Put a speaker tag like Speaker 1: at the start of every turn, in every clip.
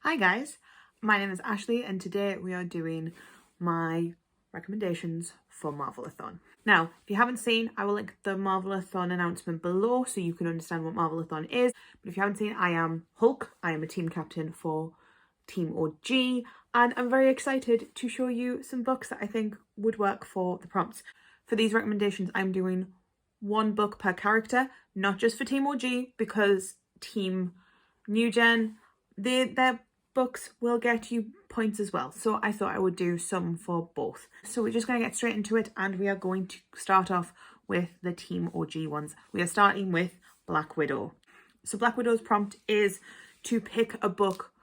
Speaker 1: Hi guys, my name is Ashley and today we are doing my recommendations for Marvelathon. Now, if you haven't seen, I will link the Marvelathon announcement below so you can understand what Marvelathon is. But if you haven't seen, I am Hulk. I am a team captain for Team OG and I'm very excited to show you some books that I think would work for the prompts. For these recommendations, I'm doing one book per character, not just for Team OG because Team New Gen, their books will get you points as well. So I thought I would do some for both. So we're just going to get straight into it and we are going to start off with the Team OG ones. We are starting with Black Widow. So Black Widow's prompt is to pick a book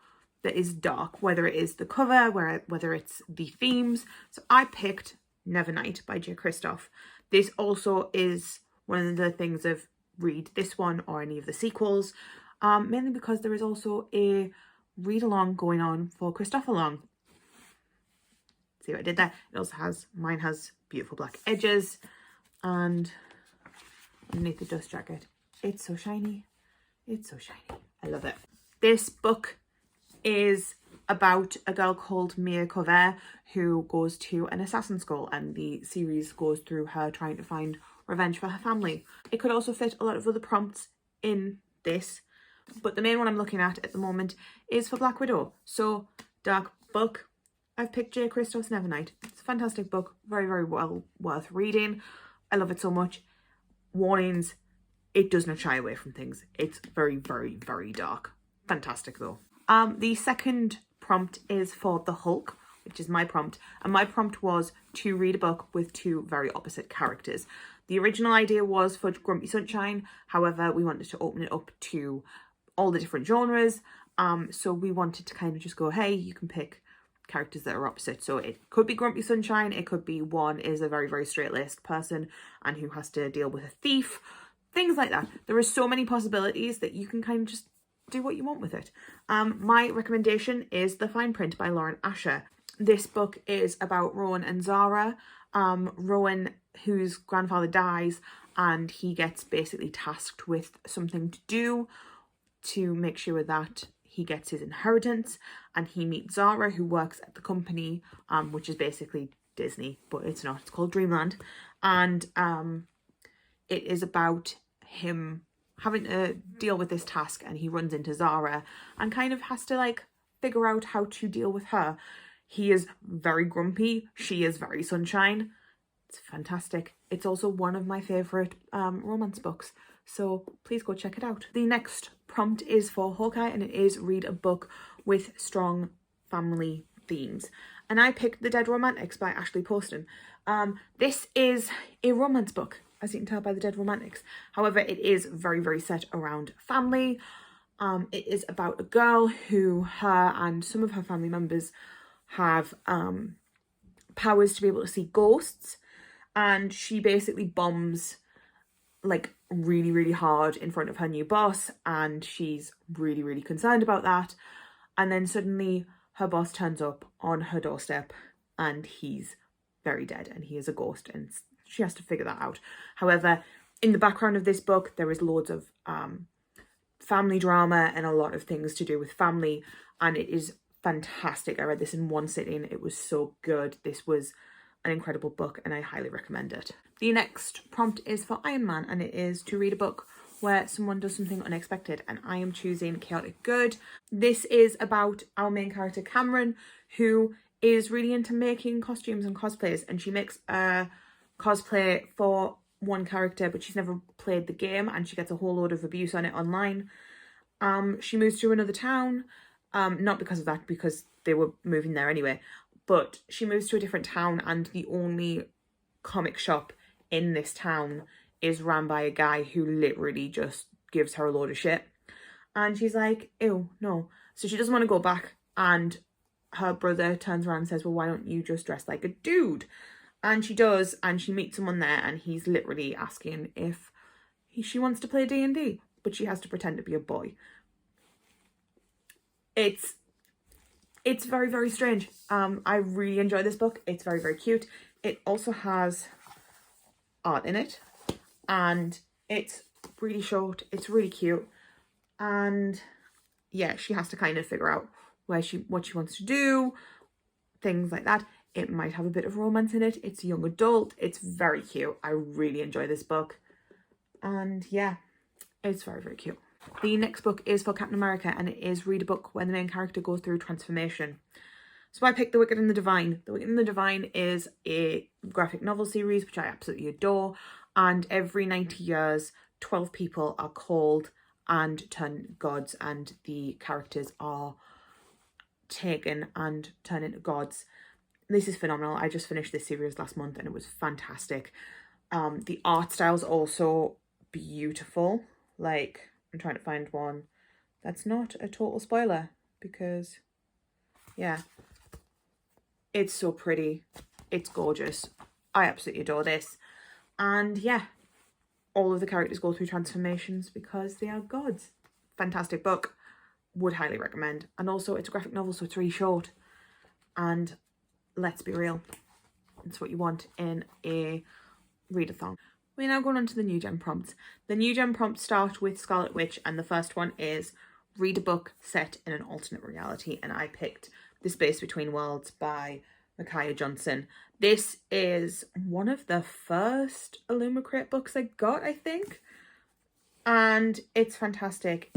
Speaker 1: that is dark, whether it is the cover, whether it's the themes. So I picked Nevernight by J. Kristoff. This also is one of the things of read this one or any of the sequels, mainly because there is also a read along going on for Kristoff Along. See what I did there? It also has, mine has beautiful black edges and underneath the dust jacket. It's so shiny. It's so shiny. I love it. This book is about a girl called Mia Cover who goes to an assassin school, and the series goes through her trying to find revenge for her family. It could also fit a lot of other prompts in this, but the main one I'm looking at the moment is for Black Widow. So dark book. I've picked J. Kristoff's Nevernight. It's a fantastic book, very, very well worth reading. I love it so much. Warnings, it does not shy away from things. It's very, very, very dark. Fantastic though. The second prompt is for the Hulk, which is my prompt, and my prompt was to read a book with two very opposite characters. The original idea was for Grumpy Sunshine, however we wanted to open it up to all the different genres, so we wanted to kind of just go, hey, you can pick characters that are opposite. So it could be Grumpy Sunshine, it could be one is a very, very straight-laced person and who has to deal with a thief, things like that. There are so many possibilities that you can kind of just do what you want with it. My recommendation is The Fine Print by Lauren Asher. This book is about Rowan and Zara. Rowan, whose grandfather dies, and he gets basically tasked with something to do to make sure that he gets his inheritance, and he meets Zara, who works at the company, which is basically Disney, but it's not, it's called Dreamland, and it is about him having to deal with this task, and he runs into Zara and kind of has to like figure out how to deal with her. He is very grumpy, she is very sunshine. It's fantastic. It's also one of my favourite romance books, so please go check it out. The next prompt is for Hawkeye, and it is read a book with strong family themes. And I picked The Dead Romantics by Ashley Poston. This is a romance book, as you can tell by The Dead Romantics. However, it is very, very set around family. It is about a girl who her and some of her family members have powers to be able to see ghosts, and she basically bombs like really, really hard in front of her new boss, and she's really, really concerned about that. And then suddenly her boss turns up on her doorstep and he's very dead and he is a ghost, and she has to figure that out. However, in the background of this book, there is loads of family drama and a lot of things to do with family, and it is fantastic. I read this in one sitting. It was so good. This was an incredible book and I highly recommend it. The next prompt is for Iron Man, and it is to read a book where someone does something unexpected, and I am choosing Chaotic Good. This is about our main character Cameron, who is really into making costumes and cosplays, and she makes a cosplay for one character but she's never played the game, and she gets a whole load of abuse on it online. She moves to another town, not because of that, because they were moving there anyway, but she moves to a different town, and the only comic shop in this town is ran by a guy who literally just gives her a load of shit, and she's like, ew, no. So she doesn't want to go back, and her brother turns around and says, well, why don't you just dress like a dude? And she does, and she meets someone there, and he's literally asking if she wants to play D&D, but she has to pretend to be a boy. It's very, very strange. I really enjoy this book. It's very, very cute. It also has art in it, and it's really short. It's really cute, and yeah, she has to kind of figure out what she wants to do, things like that. It might have a bit of romance in it. It's young adult. It's very cute. I really enjoy this book. And yeah, it's very, very cute. The next book is for Captain America, and it is read a book when the main character goes through transformation. So I picked The Wicked and the Divine. The Wicked and the Divine is a graphic novel series, which I absolutely adore. And every 90 years, 12 people are called and turn gods, and the characters are taken and turned into gods. This is phenomenal. I just finished this series last month and it was fantastic. The art style's also beautiful. Like, I'm trying to find one that's not a total spoiler because, yeah, it's so pretty. It's gorgeous. I absolutely adore this. And yeah, all of the characters go through transformations because they are gods. Fantastic book. Would highly recommend. And also it's a graphic novel, so it's really short. And let's be real, it's what you want in a readathon. We're now going on to the new gen prompts. The new gen prompts start with Scarlet Witch, and the first one is read a book set in an alternate reality, and I picked The Space Between Worlds by Micaiah Johnson. This is one of the first Illumicrate books I got, I think, and it's fantastic.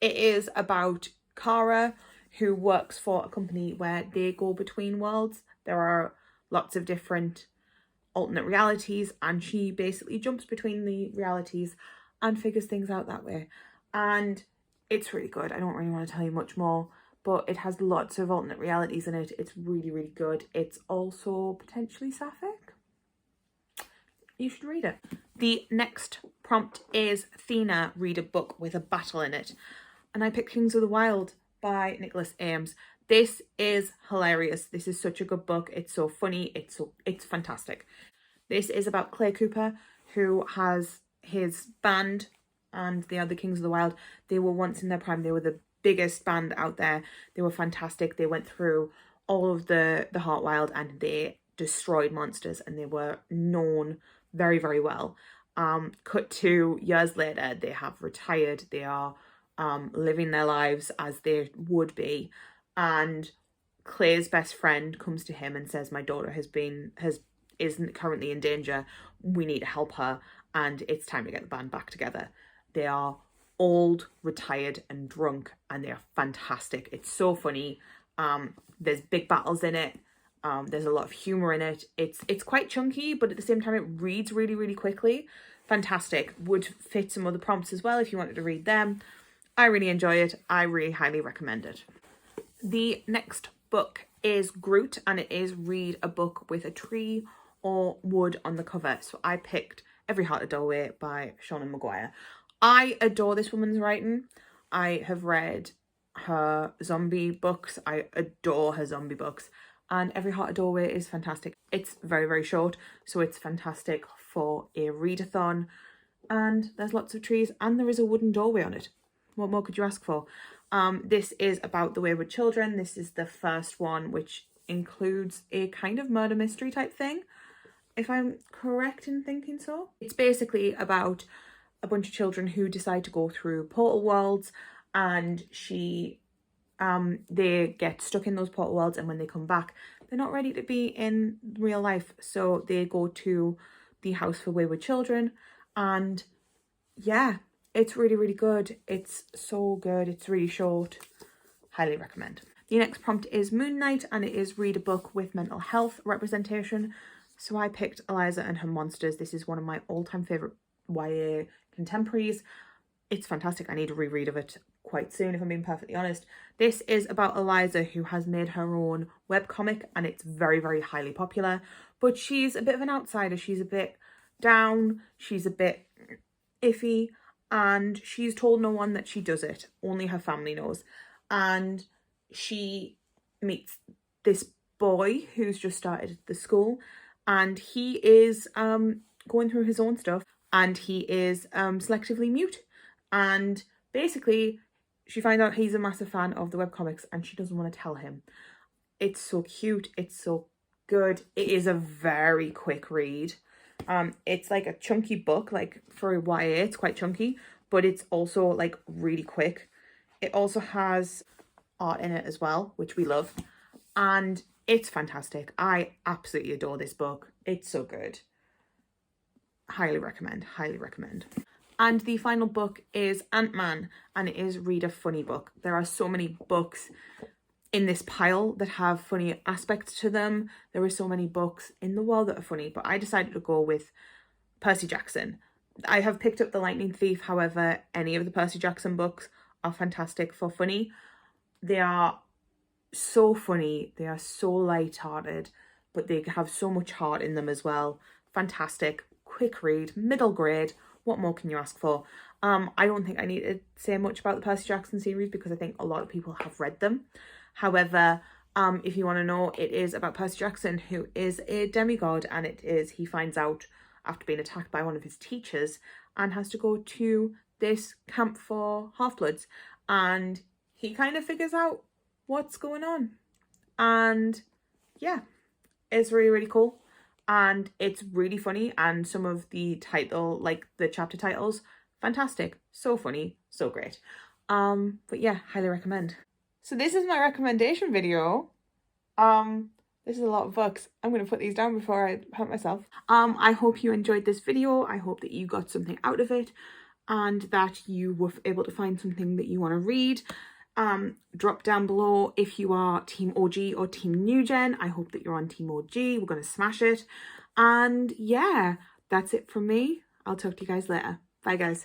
Speaker 1: It is about Kara, who works for a company where they go between worlds. There are lots of different alternate realities, and she basically jumps between the realities and figures things out that way. And it's really good. I don't really want to tell you much more, but it has lots of alternate realities in it. It's really, really good. It's also potentially sapphic. You should read it. The next prompt is Thena, read a book with a battle in it. And I picked Kings of the Wild by Nicholas Ames. This is hilarious. This is such a good book. It's so funny. It's fantastic. This is about Clay Cooper, who has his band, and they are the Kings of the Wild. They were once in their prime. They were the biggest band out there. They were fantastic. They went through all of the Heartwild and they destroyed monsters, and they were known very, very well. Cut to years later, they have retired. They are living their lives as they would be, and Clay's best friend comes to him and says, my daughter isn't currently in danger. We need to help her, and it's time to get the band back together. They are old, retired, and drunk, and they are fantastic. It's so funny. There's big battles in it. There's a lot of humor in it. It's quite chunky, but at the same time it reads really, really quickly. Fantastic. Would fit some other prompts as well if you wanted to read them. I really enjoy it. I really highly recommend it. The next book is Groot, and it is read a book with a tree or wood on the cover. So I picked Every Heart a Doorway by Shauna Maguire. I adore this woman's writing. I have read her zombie books. I adore her zombie books. And Every Heart a Doorway is fantastic. It's very, very short, so it's fantastic for a readathon. And there's lots of trees, and there is a wooden doorway on it. What more could you ask for? This is about the wayward children. This is the first one, which includes a kind of murder mystery type thing, if I'm correct in thinking so. It's basically about a bunch of children who decide to go through portal worlds, and they get stuck in those portal worlds, and when they come back, they're not ready to be in real life. So they go to the House for Wayward Children, and yeah, it's really, really good. It's so good. It's really short. Highly recommend. The next prompt is Moon Knight, and it is read a book with mental health representation. So I picked Eliza and Her Monsters. This is one of my all-time favourite YA contemporaries. It's fantastic. I need a reread of it quite soon, if I'm being perfectly honest. This is about Eliza, who has made her own webcomic, and it's very, very highly popular. But she's a bit of an outsider. She's a bit down. She's a bit iffy. And she's told no one that she does it. Only her family knows. And she meets this boy who's just started the school, and he is going through his own stuff, and he is selectively mute. And basically, she finds out he's a massive fan of the webcomics, and she doesn't want to tell him. It's so cute. It's so good. It is a very quick read. It's like a chunky book, like for YA, it's quite chunky, but it's also like really quick. It also has art in it as well, which we love. And it's fantastic. I absolutely adore this book. It's so good. Highly recommend, highly recommend. And the final book is Ant-Man, and it is read a funny book. There are so many books in this pile that have funny aspects to them. There are so many books in the world that are funny, but I decided to go with Percy Jackson. I have picked up The Lightning Thief, however, any of the Percy Jackson books are fantastic for funny. They are so funny, they are so light-hearted, but they have so much heart in them as well. Fantastic, quick read, middle grade. What more can you ask for? I don't think I need to say much about the Percy Jackson series because I think a lot of people have read them. However, if you want to know, it is about Percy Jackson, who is a demigod, and he finds out after being attacked by one of his teachers and has to go to this camp for half-bloods, and he kind of figures out what's going on. And yeah, it's really, really cool. And it's really funny, and some of the title, like the chapter titles, fantastic, so funny, so great. But yeah, highly recommend. So this is my recommendation video. This is a lot of books. I'm going to put these down before I hurt myself. I hope you enjoyed this video. I hope that you got something out of it and that you were able to find something that you want to read. Drop down below if you are Team OG or Team New Gen. I hope that you're on Team OG. We're going to smash it. And yeah, that's it from me. I'll talk to you guys later. Bye, guys.